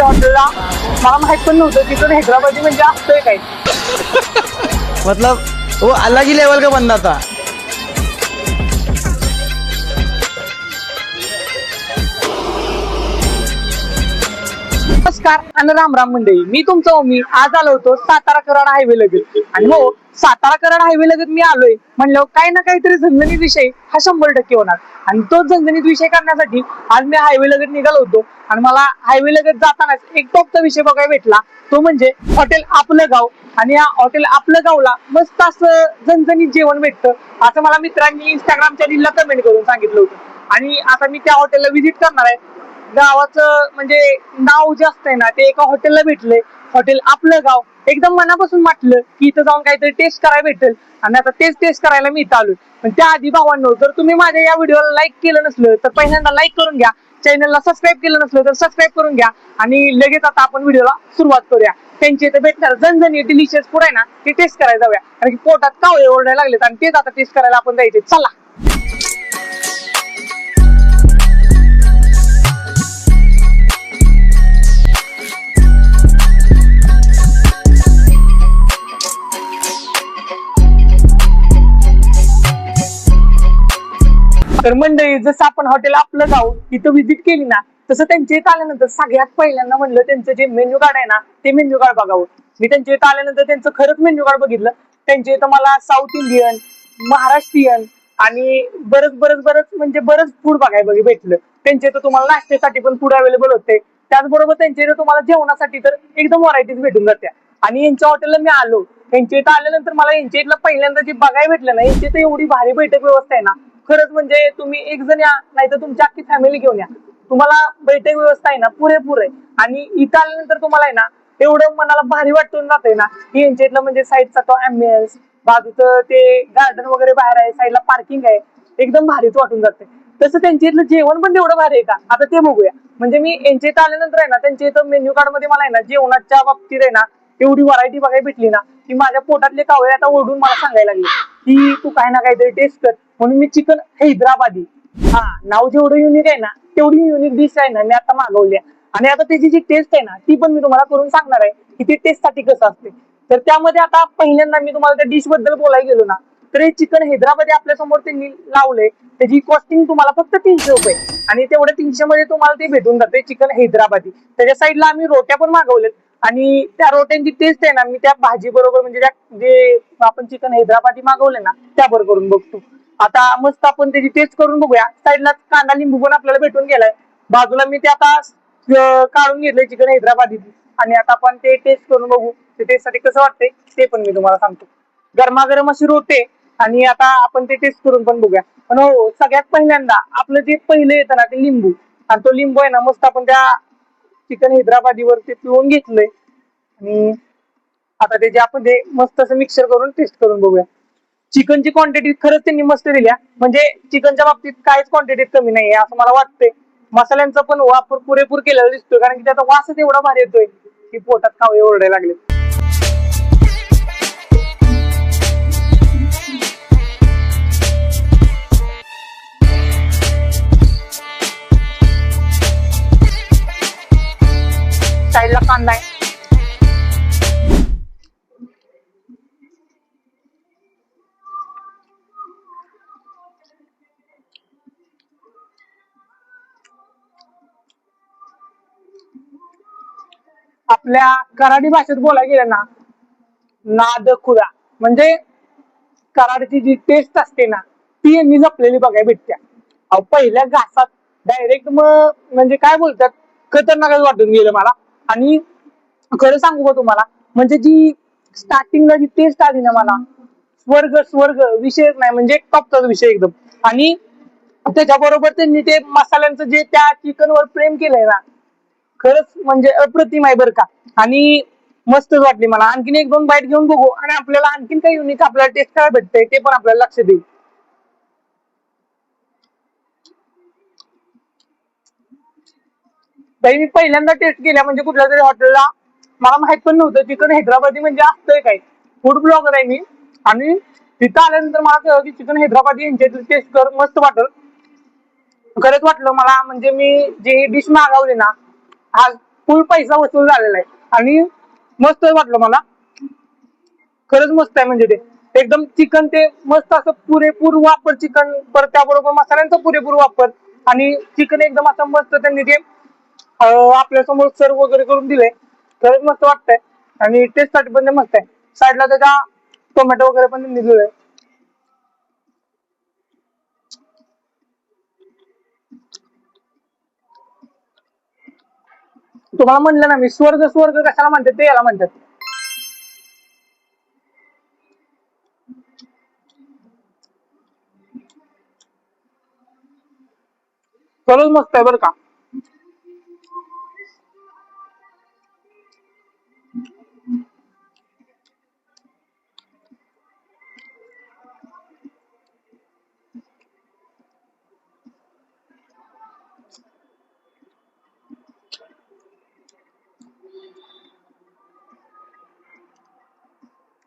त्या हॉटेलला मला माहित पण नव्हतं चिकन हैदराबादी म्हणजे असतंय काय. मतलब वो अलग ही लेवल का बंदा था. नमस्कार आणि राम राम मंडळी, मी तुमचा ओमी. आज आलो होतो सातारा कराड हायवे लगत. आणि हो, सातारा कराड हायवे लगत मी आलोय म्हणलं काही ना काहीतरी झणझणीत विषय हा 100% होणार. आणि तोच झणझणीत विषय करण्यासाठी आज मी हायवे लगत निघालो होतो. आणि मला हायवे लगत जातानाच एक टॉपचा विषय बघायला भेटला, तो म्हणजे हॉटेल आपलं गाव. आणि या हॉटेल आपलं गावला मस्त असं झणझणीत जेवण भेटतं असं मला मित्रांनी इंस्टाग्रामच्या रीलला कमेंट करून सांगितलं होतं. आणि आता मी त्या हॉटेलला व्हिजिट करणार आहे. गावाचं म्हणजे नाव जे असतंय ना ते एका हॉटेलला भेटलंय, हॉटेल आपलं गाव. एकदम मनापासून वाटलं की इथं जाऊन काहीतरी टेस्ट करायला भेटेल. आणि आता तेच टेस्ट करायला मी इथं आलोय. पण त्याआधी भावांनो, जर तुम्ही माझ्या या व्हिडिओला लाईक केलं नसलं तर पहिल्यांदा लाईक करून घ्या. चॅनलला सबस्क्राईब केलं नसलं तर सबस्क्राईब करून घ्या. आणि लगेच आता आपण व्हिडिओला सुरुवात करूया. त्यांचे इथं भेटणार झणझणी डिलिशियस फूड आहे ना, ते टेस्ट करायला जाऊया. कारण की पोटात कावळे ओरडायला लागलेत आणि तेच आता टेस्ट करायला आपण जायचे. चला. तर मंडळी, जसं आपण हॉटेल आपलं गाव इथं व्हिजिट केली ना, तसं त्यांच्या इथं आल्यानंतर सगळ्यात पहिल्यांदा म्हणलं त्यांचं जे मेन्यू कार्ड आहे ना ते मेन्यू कार्ड बघावं. मी त्यांच्या इथं आल्यानंतर त्यांचं खरंच मेन्यू कार्ड बघितलं. त्यांच्या इथं मला साऊथ इंडियन, महाराष्ट्रीयन आणि बरंच म्हणजे बरंच फूड बघायला भेटलं. त्यांच्या इथं तुम्हाला नाश्त्यासाठी पण फूड अवेलेबल होते. त्याचबरोबर त्यांच्या इथं तुम्हाला जेवणासाठी तर एकदम व्हरायटीज भेटून जात्या. आणि यांच्या हॉटेलला मी आलो, त्यांच्या इथं आल्यानंतर मला यांच्या इथलं पहिल्यांदा जे बघायला भेटलं ना, यांच्या इथं एवढी भारी बैठक व्यवस्था आहे ना. खरंच म्हणजे तुम्ही एक जण या नाही तर तुमची अख्खी फॅमिली घेऊन या, तुम्हाला बैठक व्यवस्था आहे ना पुरेपूर आहे. आणि इथं आल्यानंतर तुम्हाला आहे ना एवढं मनाला भारी वाटून जातंय ना की यांच्या इथलं म्हणजे साईडचा तो अँबियन्स, बाजूचं ते गार्डन वगैरे बाहेर आहे, साईडला पार्किंग आहे, एकदम भारीच वाटून जाते. तसं त्यांच्या इथलं जेवण पण तेवढं भारी आहे का आता ते बघूया. म्हणजे मी यांच्या इथं आल्यानंतर आहे ना त्यांच्या इथं मेन्यू कार्ड मध्ये मला आहे ना जेवणाच्या बाबतीत आहे ना एवढी व्हरायटी बघायला भेटली ना की माझ्या पोटातले कावळे आता ओढून मला सांगायला लागले की तू काय ना काहीतरी टेस्ट कर. म्हणून मी चिकन हैदराबादी, हा नाव जेवढं युनिक आहे ना तेवढी युनिक डिश आहे ना मी आता मागवली. आणि आता त्याची जी टेस्ट आहे ना ती पण मी तुम्हाला करून सांगणार आहे की ती टेस्ट साठी कसं असते. तर त्यामध्ये आता पहिल्यांदा मी तुम्हाला त्या डिश बद्दल बोलायला गेलो ना, तर हे चिकन हैदराबादी आपल्या समोर त्यांनी लावले. त्याची कॉस्टिंग तुम्हाला फक्त 300 रुपये. आणि तेवढ्या 300 मध्ये तुम्हाला ते भेटून जाते चिकन हैदराबादी. त्याच्या साईडला आम्ही रोट्या पण मागवलेत. आणि त्या रोट्यांची टेस्ट आहे ना मी त्या भाजी बरोबर म्हणजे जे आपण चिकन हैदराबादी मागवले ना त्याबरोबर करून बघतो. आता मस्त आपण त्याची टेस्ट करून बघूया. साईडला कांदा लिंबू पण आपल्याला भेटून गेलाय. बाजूला मी ते आता काढून घेतलंय चिकन हैदराबादी. आणि आता आपण ते टेस्ट करून बघू ते टेस्ट साठी कसं वाटतंय ते पण मी तुम्हाला सांगतो. गरमागरम अशी रोटे. आणि आता आपण ते टेस्ट करून पण बघूया. पण हो, सगळ्यात पहिल्यांदा आपलं जे पहिलं येतं ना ते लिंबू. आणि तो लिंबू आहे ना मस्त आपण त्या चिकन हैदराबादीवर ते पिळून घेतलंय. आणि आता त्याचे आपण ते मस्त असं मिक्सर करून टेस्ट करून बघूया. चिकनची क्वांटिटी खरंच त्यांनी मस्त दिल्या. म्हणजे चिकनच्या बाबतीत काहीच क्वांटिटीत कमी नाहीये असं मला वाटतंय. मसाल्यांचा पण वापर पुरेपूर केलेला दिसतोय कारण की त्याचा वासच एवढा भारी येतोय की पोटात कावळे ओरडायला लागले. साईडला कांदा आहे. आपल्या कराडी भाषेत बोलायला गेलं ना, नाद खुळा. म्हणजे कराडची जी टेस्ट असते ना ती यांनी जपलेली बघायला भेटत्या. अहो पहिल्या घासात डायरेक्ट मग म्हणजे काय बोलतात खतरनाकच वाटून गेलं मला. आणि खरं सांगू का तुम्हाला, म्हणजे जी स्टार्टिंगला जी टेस्ट आली ना मला, स्वर्ग स्वर्ग विषयच नाही. म्हणजे टॉपचाच विषय एकदम. आणि त्याच्याबरोबर त्यांनी ते मसाल्यांचं जे त्या चिकनवर प्रेम केलंय ना खरंच म्हणजे अप्रतिम आहे बरं का. आणि मस्तच वाटली मला. आणखीन एक दोन बाईट घेऊन बघू आणि आपल्याला आणखीन काही युनिक आपल्याला टेस्ट करायला भेटतंय ते पण आपल्याला लक्ष देईल. तरी मी पहिल्यांदा टेस्ट केल्या म्हणजे कुठल्या तरी हॉटेलला, मला माहित पण नव्हतं चिकन हैदराबादी म्हणजे असतंय काय. फूड ब्लॉगर आहे मी. आणि तिथं आल्यानंतर मला कळलं की चिकन हैदराबादी यांच्या टेस्ट कर मस्त वाटल. खरंच वाटलं मला. म्हणजे मी जे डिश मागवली ना हा फुल पैसा वसूल झालेला आहे आणि मस्त वाटलं मला, खरंच मस्त आहे. म्हणजे ते एकदम चिकन ते मस्त असं पुरेपूर वापर चिकन, परत त्याबरोबर मसाल्यांचा पुरेपूर वापर आणि चिकन एकदम असं मस्त त्यांनी ते आपल्या समोर सर्व वगैरे करून दिले. खरंच मस्त वाटतंय आणि टेस्ट साठी पण मस्त आहे. साईडला त्याच्या टोमॅटो वगैरे पण त्यांनी दिलेलं आहे. तुम्हाला म्हणलं ना मी, स्वर्ग स्वर्ग कशाला म्हणतात ते याला म्हणतात. खरंच मस्त आहे बरं का.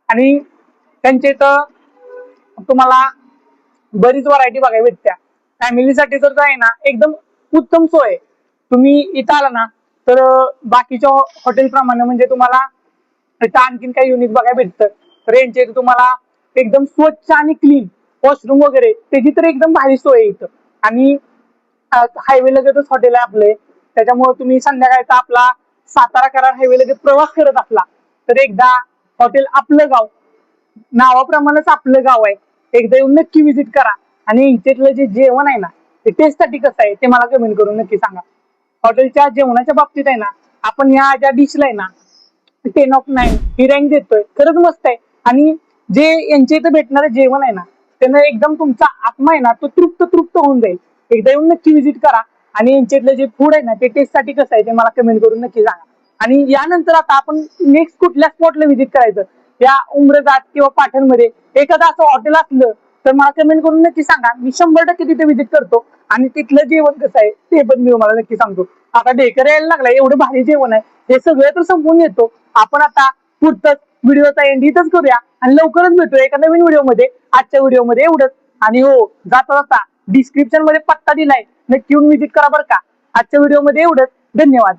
आणि त्यांच्या इथं तुम्हाला बरीच व्हरायटी बघायला भेटत्या. फॅमिलीसाठी तर आहे ना एकदम उत्तम सोय आहे. तुम्ही इथं आला ना तर बाकीच्या हॉटेल प्रमाणे म्हणजे तुम्हाला इथं आणखीन काही युनिक बघायला भेटतं. तर यांच्या इथं तुम्हाला एकदम स्वच्छ आणि क्लीन वॉशरूम वगैरे त्याची तर एकदम भारी सोय आहे इथं. आणि हायवे लगतच हॉटेल आहे आपले, त्याच्यामुळे तुम्ही संध्याकाळचा आपला सातारा कराड हायवे लगत प्रवास करत असला तर एकदा हॉटेल आपलं गाव, नावाप्रमाणेच आपलं गाव आहे, एकदा येऊन नक्की विजिट करा. आणि इथलं जे जेवण आहे ना ते टेस्ट साठी कसं आहे ते मला कमेंट करून नक्की सांगा. हॉटेलच्या जेवणाच्या बाबतीत आहे ना आपण ह्या ज्या डिशला आहे ना 10/9 ही रँक देतोय. खरंच मस्त आहे. आणि जे यांच्या इथं भेटणारं जेवण आहे ना त्यानं एकदम तुमचा आत्मा आहे ना तो तृप्त तृप्त होऊन जाईल. एकदा येऊन नक्की विजिट करा. आणि यांच्यातलं जे फूड आहे ना ते टेस्ट साठी कसं आहे ते मला कमेंट करून नक्की सांगा. आणि यानंतर आता आपण नेक्स्ट कुठल्या स्पॉटला व्हिजिट करायचं, या उमरगात किंवा पाटणमध्ये एखादं असं हॉटेल असलं तर मला कमेंट करून नक्की सांगा. मी 100% तिथे व्हिजिट करतो आणि तिथलं जेवण कसं आहे ते पण मी तुम्हाला नक्की सांगतो. आता ढेकर यायला लागलाय, एवढं भारी जेवण आहे, हे सगळं तर संपवून येतो. आपण आता पुढचं व्हिडिओचा एंड इथंच करूया आणि लवकरच भेटूया एका नवीन व्हिडिओमध्ये. आजच्या व्हिडिओमध्ये एवढंच. आणि हो, जाता जाता डिस्क्रिप्शन मध्ये पत्ता दिलाय, नक्की येऊन व्हिजिट करा बरं का. आजच्या व्हिडिओमध्ये एवढंच. धन्यवाद.